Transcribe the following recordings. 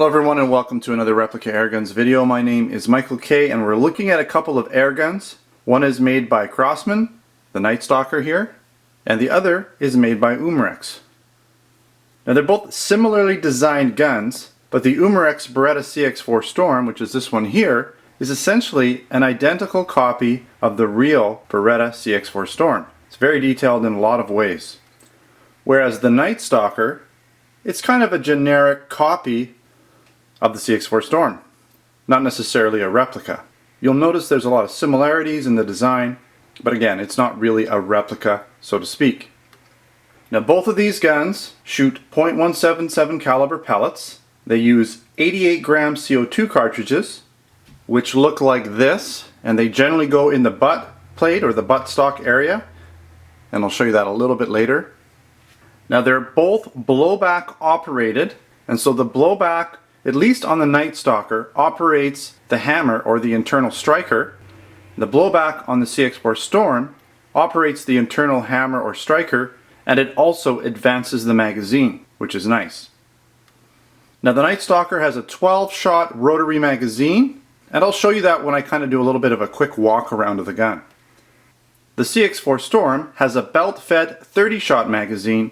Hello everyone and welcome to another Replica Airguns video. My name is Michael K and we're looking at a couple of airguns. One is made by Crosman, the NightStalker here, and the other is made by Umarex. Now they're both similarly designed guns, but the Umarex Beretta CX4 Storm, which is this one here, is essentially an identical copy of the real Beretta CX4 Storm. It's very detailed in a lot of ways. Whereas the NightStalker, it's kind of a generic copy of the CX4 Storm, not necessarily a replica. You'll notice there's a lot of similarities in the design, but again, it's not really a replica, so to speak. Now both of these guns shoot .177 caliber pellets. They use 88 gram CO2 cartridges, which look like this, and they generally go in the butt plate or the buttstock area, and I'll show you that a little bit later. Now they're both blowback operated, and so the blowback, at least on the NightStalker, operates the hammer or the internal striker. The blowback on the CX4 Storm operates the internal hammer or striker, and it also advances the magazine, which is nice. Now the NightStalker has a 12-shot rotary magazine, and I'll show you that when I kind of do a little bit of a quick walk around of the gun. The CX4 Storm has a belt-fed 30-shot magazine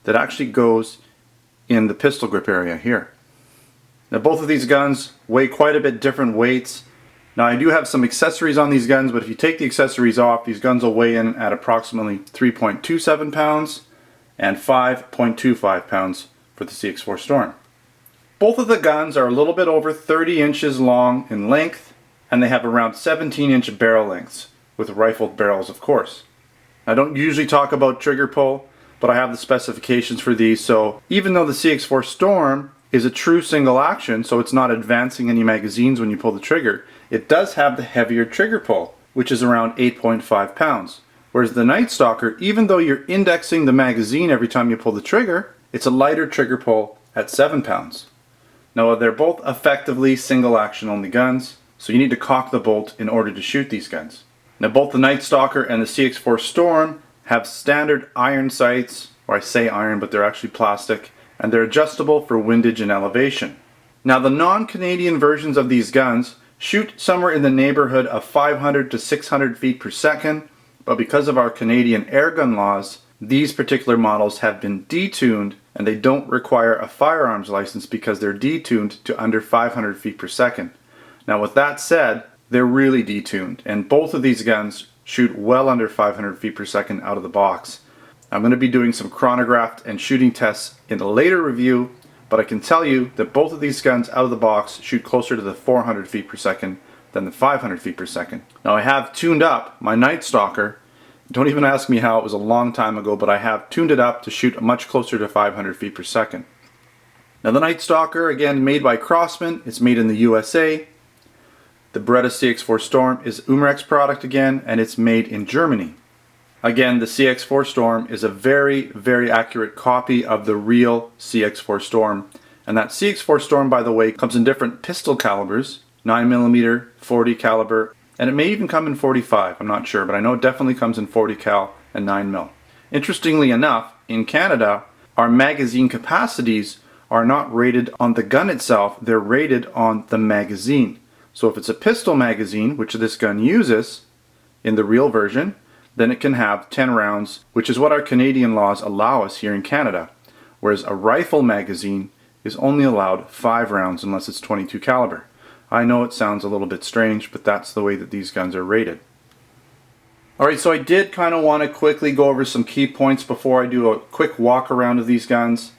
that actually goes in the pistol grip area here. Now both of these guns weigh quite a bit different weights. Now I do have some accessories on these guns, but if you take the accessories off, these guns will weigh in at approximately 3.27 pounds and 5.25 pounds for the CX4 Storm. Both of the guns are a little bit over 30 inches long in length, and they have around 17-inch barrel lengths, with rifled barrels of course. I don't usually talk about trigger pull, but I have the specifications for these, so even though the CX4 Storm is a true single action, so it's not advancing any magazines when you pull the trigger, it does have the heavier trigger pull, which is around 8.5 pounds. Whereas the NightStalker, even though you're indexing the magazine every time you pull the trigger, it's a lighter trigger pull at 7 pounds. Now they're both effectively single action only guns, so you need to cock the bolt in order to shoot these guns. Now both the NightStalker and the CX4 Storm have standard iron sights, or I say iron but they're actually plastic, and they're adjustable for windage and elevation. Now the non-Canadian versions of these guns shoot somewhere in the neighborhood of 500 to 600 feet per second, but because of our Canadian airgun laws, these particular models have been detuned and they don't require a firearms license because they're detuned to under 500 feet per second. Now with that said, they're really detuned, and both of these guns shoot well under 500 feet per second out of the box. I'm going to be doing some chronographed and shooting tests in a later review, but I can tell you that both of these guns out of the box shoot closer to the 400 feet per second than the 500 feet per second. Now I have tuned up my NightStalker. Don't even ask me how, it was a long time ago, but I have tuned it up to shoot much closer to 500 feet per second. Now the NightStalker, again made by Crosman, it's made in the USA. The Beretta CX4 Storm is Umarex product again, and it's made in Germany. Again, the CX4 Storm is a very, very accurate copy of the real CX4 Storm. And that CX4 Storm, by the way, comes in different pistol calibers, 9mm, 40 caliber, and it may even come in 45, I'm not sure, but I know it definitely comes in 40 cal and 9mm. Interestingly enough, in Canada, our magazine capacities are not rated on the gun itself, they're rated on the magazine. So if it's a pistol magazine, which this gun uses in the real version, then it can have 10 rounds, which is what our Canadian laws allow us here in Canada. Whereas a rifle magazine is only allowed 5 rounds unless it's 22 caliber. I know it sounds a little bit strange, but that's the way that these guns are rated. Alright, so I did kind of want to quickly go over some key points before I do a quick walk around of these guns.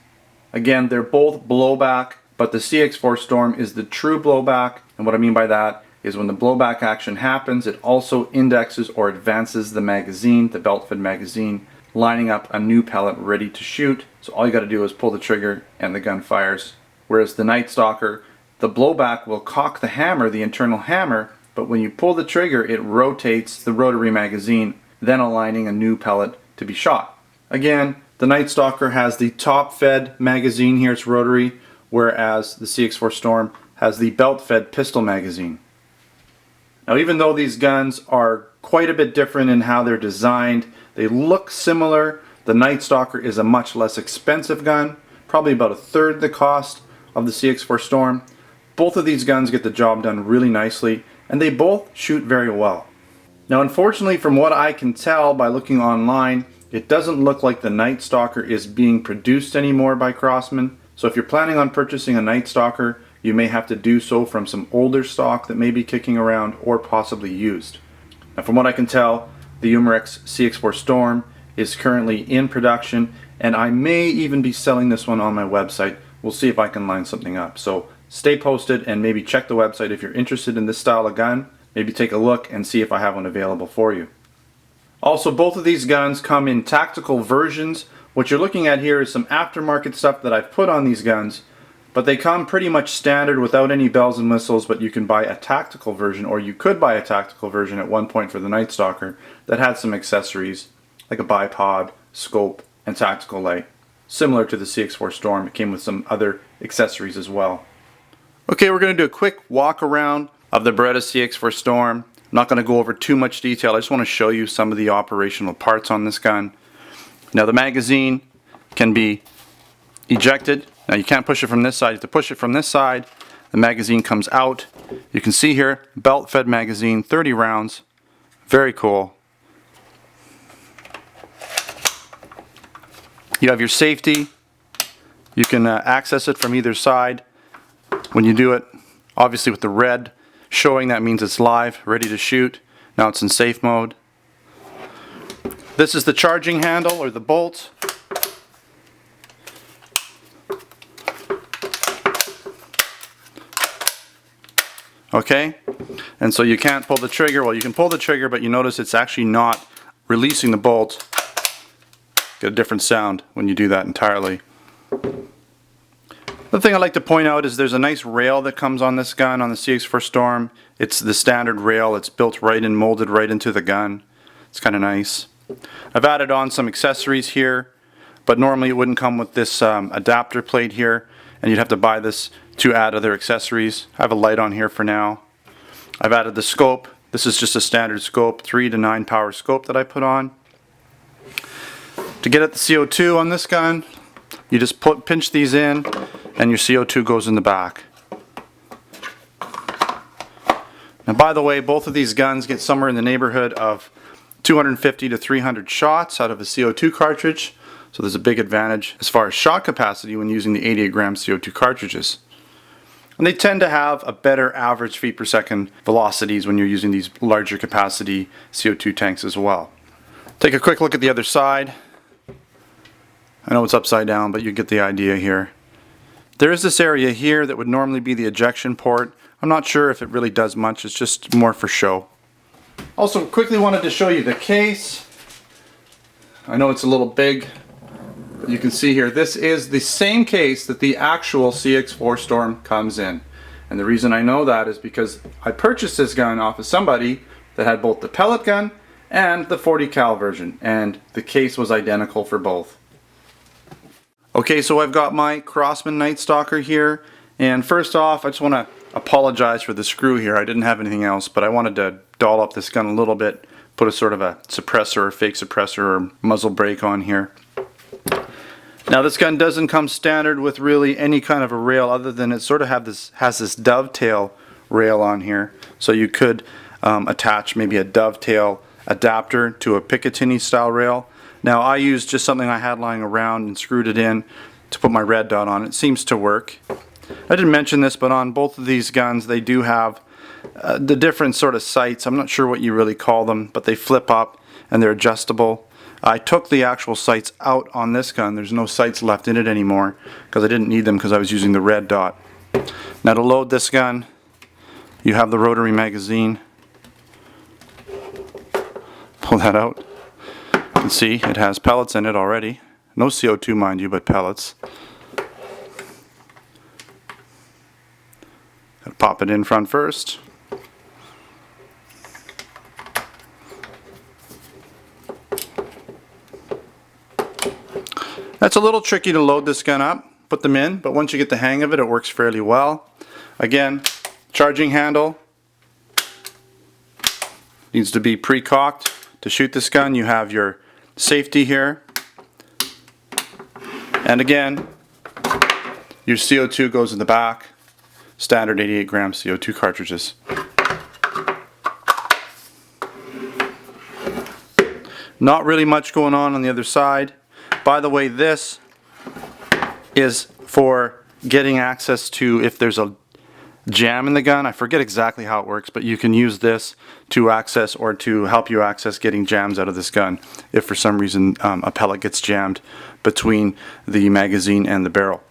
Again, they're both blowback, but the CX4 Storm is the true blowback, and what I mean by that is when the blowback action happens, it also indexes or advances the magazine, the belt-fed magazine, lining up a new pellet ready to shoot. So all you got to do is pull the trigger and the gun fires. Whereas the NightStalker, the blowback will cock the hammer, the internal hammer, but when you pull the trigger, it rotates the rotary magazine, then aligning a new pellet to be shot. Again, the NightStalker has the top-fed magazine here, it's rotary, whereas the CX4 Storm has the belt-fed pistol magazine. Now even though these guns are quite a bit different in how they're designed, they look similar. The NightStalker is a much less expensive gun, probably about a third the cost, of the CX4 Storm. Both of these guns get the job done really nicely, and they both shoot very well. Now unfortunately, from what I can tell by looking online, it doesn't look like the NightStalker is being produced anymore by Crosman. So if you're planning on purchasing a NightStalker, you may have to do so from some older stock that may be kicking around or possibly used. Now from what I can tell, the Umarex CX4 Storm is currently in production, and I may even be selling this one on my website. We'll see if I can line something up. So stay posted and maybe check the website if you're interested in this style of gun. Maybe take a look and see if I have one available for you. Also, both of these guns come in tactical versions. What you're looking at here is some aftermarket stuff that I've put on these guns, but they come pretty much standard without any bells and whistles, but you can buy a tactical version, or you could buy a tactical version at one point for the NightStalker that had some accessories like a bipod, scope, and tactical light. Similar to the CX4 Storm, it came with some other accessories as well. Okay, we're going to do a quick walk around of the Beretta CX4 Storm. I'm not going to go over too much detail. I just want to show you some of the operational parts on this gun. Now the magazine can be ejected. Now you can't push it from this side. You have to push it from this side. The magazine comes out. You can see here, belt fed magazine, 30 rounds. Very cool. You have your safety. You can access it from either side. When you do it, obviously with the red showing, that means it's live, ready to shoot. Now it's in safe mode. This is the charging handle, or the bolt. Okay, and so you can't pull the trigger. Well, you can pull the trigger, but you notice it's actually not releasing the bolt. Get a different sound when you do that entirely. The thing I'd like to point out is there's a nice rail that comes on this gun on the CX4 Storm. It's the standard rail. It's built right and molded right into the gun. It's kind of nice. I've added on some accessories here, but normally it wouldn't come with this adapter plate here, and you'd have to buy this to add other accessories. I have a light on here for now. I've added the scope. This is just a standard scope, 3 to 9 power scope that I put on. To get at the CO2 on this gun, you just pinch these in, and your CO2 goes in the back. Now by the way, both of these guns get somewhere in the neighborhood of 250 to 300 shots out of a CO2 cartridge, so there's a big advantage as far as shot capacity when using the 88 gram CO2 cartridges. And they tend to have a better average feet per second velocities when you're using these larger capacity CO2 tanks as well. Take a quick look at the other side. I know it's upside down, but you get the idea here. There is this area here that would normally be the ejection port. I'm not sure if it really does much. It's just more for show. Also quickly wanted to show you the case. I know it's a little big. You can see here, this is the same case that the actual CX4 Storm comes in. And the reason I know that is because I purchased this gun off of somebody that had both the pellet gun and the 40 cal version, and the case was identical for both. Okay, so I've got my Crosman NightStalker here, and first off I just want to apologize for the screw here. I didn't have anything else, but I wanted to doll up this gun a little bit, put a sort of a suppressor or fake suppressor or muzzle brake on here. Now this gun doesn't come standard with really any kind of a rail other than it sort of has this dovetail rail on here, so you could attach maybe a dovetail adapter to a Picatinny style rail. Now I used just something I had lying around and screwed it in to put my red dot on. It seems to work. I didn't mention this, but on both of these guns they do have the different sort of sights. I'm not sure what you really call them, but they flip up and they're adjustable. I took the actual sights out on this gun. There's no sights left in it anymore because I didn't need them because I was using the red dot. Now to load this gun, you have the rotary magazine. Pull that out. You can see it has pellets in it already. No CO2 mind you, but pellets. Gotta pop it in front first. That's a little tricky to load this gun up, put them in, but once you get the hang of it, it works fairly well. Again, charging handle needs to be pre-cocked. To shoot this gun, you have your safety here. And again, Your CO2 goes in the back. Standard 88 gram CO2 cartridges. Not really much going on the other side. By the way, this is for getting access to, if there's a jam in the gun, I forget exactly how it works, but you can use this to access, or to help you access getting jams out of this gun if for some reason a pellet gets jammed between the magazine and the barrel.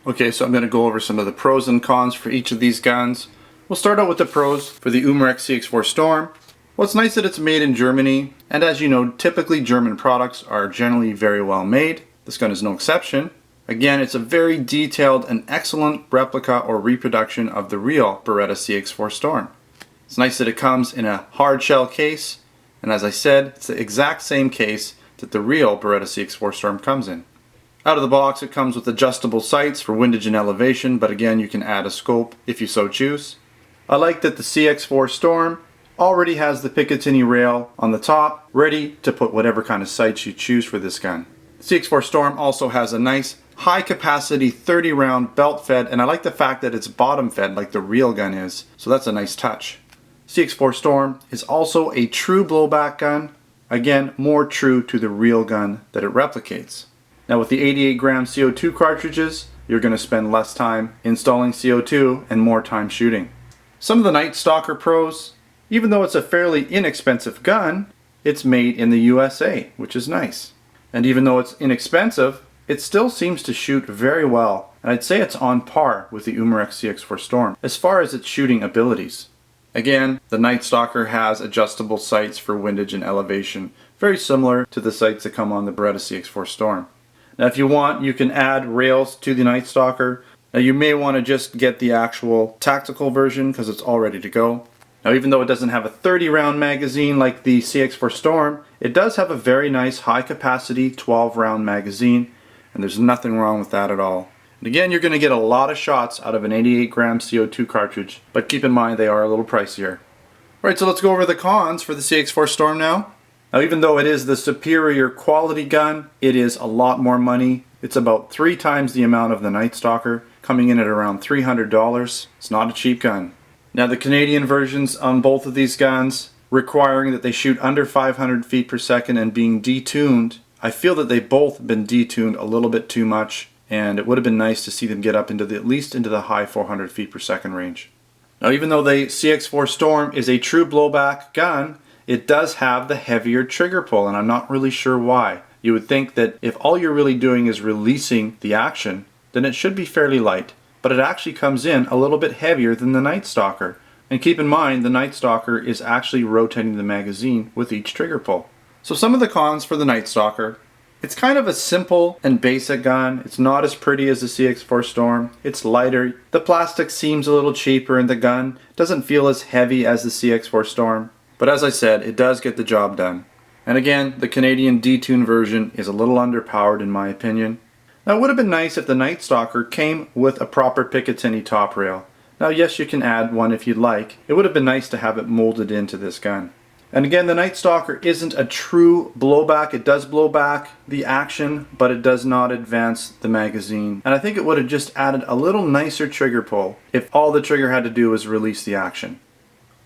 Okay, so I'm going to go over some of the pros and cons for each of these guns. We'll start out with the pros for the Umarex CX4 Storm. Well, it's nice that it's made in Germany, and as you know, typically German products are generally very well made. This gun is no exception. Again, it's a very detailed and excellent replica or reproduction of the real Beretta CX4 Storm. It's nice that it comes in a hard shell case, and as I said, it's the exact same case that the real Beretta CX4 Storm comes in. Out of the box, it comes with adjustable sights for windage and elevation, but again, you can add a scope if you so choose. I like that the CX4 Storm already has the Picatinny rail on the top, ready to put whatever kind of sights you choose for this gun. The CX4 Storm also has a nice high capacity 30 round belt fed, and I like the fact that it's bottom fed like the real gun is, so that's a nice touch. CX4 Storm is also a true blowback gun, again more true to the real gun that it replicates. Now with the 88 gram CO2 cartridges, you're going to spend less time installing CO2 and more time shooting. Some of the NightStalker pros: even though it's a fairly inexpensive gun, it's made in the USA, which is nice. And even though it's inexpensive, it still seems to shoot very well, and I'd say it's on par with the Umarex CX4 Storm as far as its shooting abilities. Again, the NightStalker has adjustable sights for windage and elevation, very similar to the sights that come on the Beretta CX4 Storm. Now if you want, you can add rails to the NightStalker. Now you may want to just get the actual tactical version because it's all ready to go. Now even though it doesn't have a 30 round magazine like the CX4 Storm, it does have a very nice high capacity 12 round magazine, and there's nothing wrong with that at all. And again, you're going to get a lot of shots out of an 88 gram CO2 cartridge, but keep in mind they are a little pricier. Alright, so let's go over the cons for the CX4 Storm now. Now even though it is the superior quality gun, it is a lot more money. It's about 3 times the amount of the NightStalker, coming in at around $300. It's not a cheap gun. Now the Canadian versions on both of these guns, requiring that they shoot under 500 feet per second and being detuned, I feel that they've both been detuned a little bit too much, and it would have been nice to see them get up into at least into the high 400 feet per second range. Now even though the CX4 Storm is a true blowback gun, it does have the heavier trigger pull, and I'm not really sure why. You would think that if all you're really doing is releasing the action, then it should be fairly light, but it actually comes in a little bit heavier than the NightStalker. And keep in mind, the NightStalker is actually rotating the magazine with each trigger pull. So some of the cons for the NightStalker: it's kind of a simple and basic gun. It's not as pretty as the CX4 Storm. It's lighter. The plastic seems a little cheaper, and the gun doesn't feel as heavy as the CX4 Storm. But as I said, it does get the job done. And again, the Canadian detuned version is a little underpowered in my opinion. Now it would have been nice if the NightStalker came with a proper Picatinny top rail. Now yes, you can add one if you'd like. It would have been nice to have it molded into this gun. And again, the NightStalker isn't a true blowback. It does blow back the action, but it does not advance the magazine. And I think it would have just added a little nicer trigger pull if all the trigger had to do was release the action.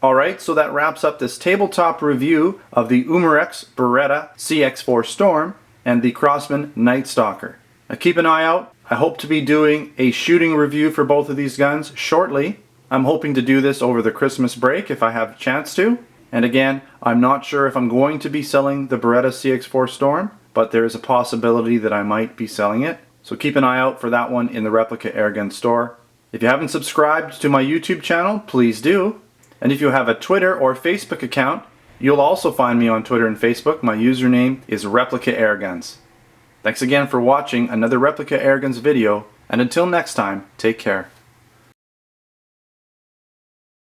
Alright, so that wraps up this tabletop review of the Umarex Beretta CX4 Storm and the Crosman NightStalker. Now keep an eye out. I hope to be doing a shooting review for both of these guns shortly. I'm hoping to do this over the Christmas break if I have a chance to. And again, I'm not sure if I'm going to be selling the Beretta CX4 Storm, but there is a possibility that I might be selling it. So keep an eye out for that one in the Replica Airgun store. If you haven't subscribed to my YouTube channel, please do. And if you have a Twitter or Facebook account, you'll also find me on Twitter and Facebook. My username is Replica Airguns. Thanks again for watching another Replica Airguns video, and until next time, take care.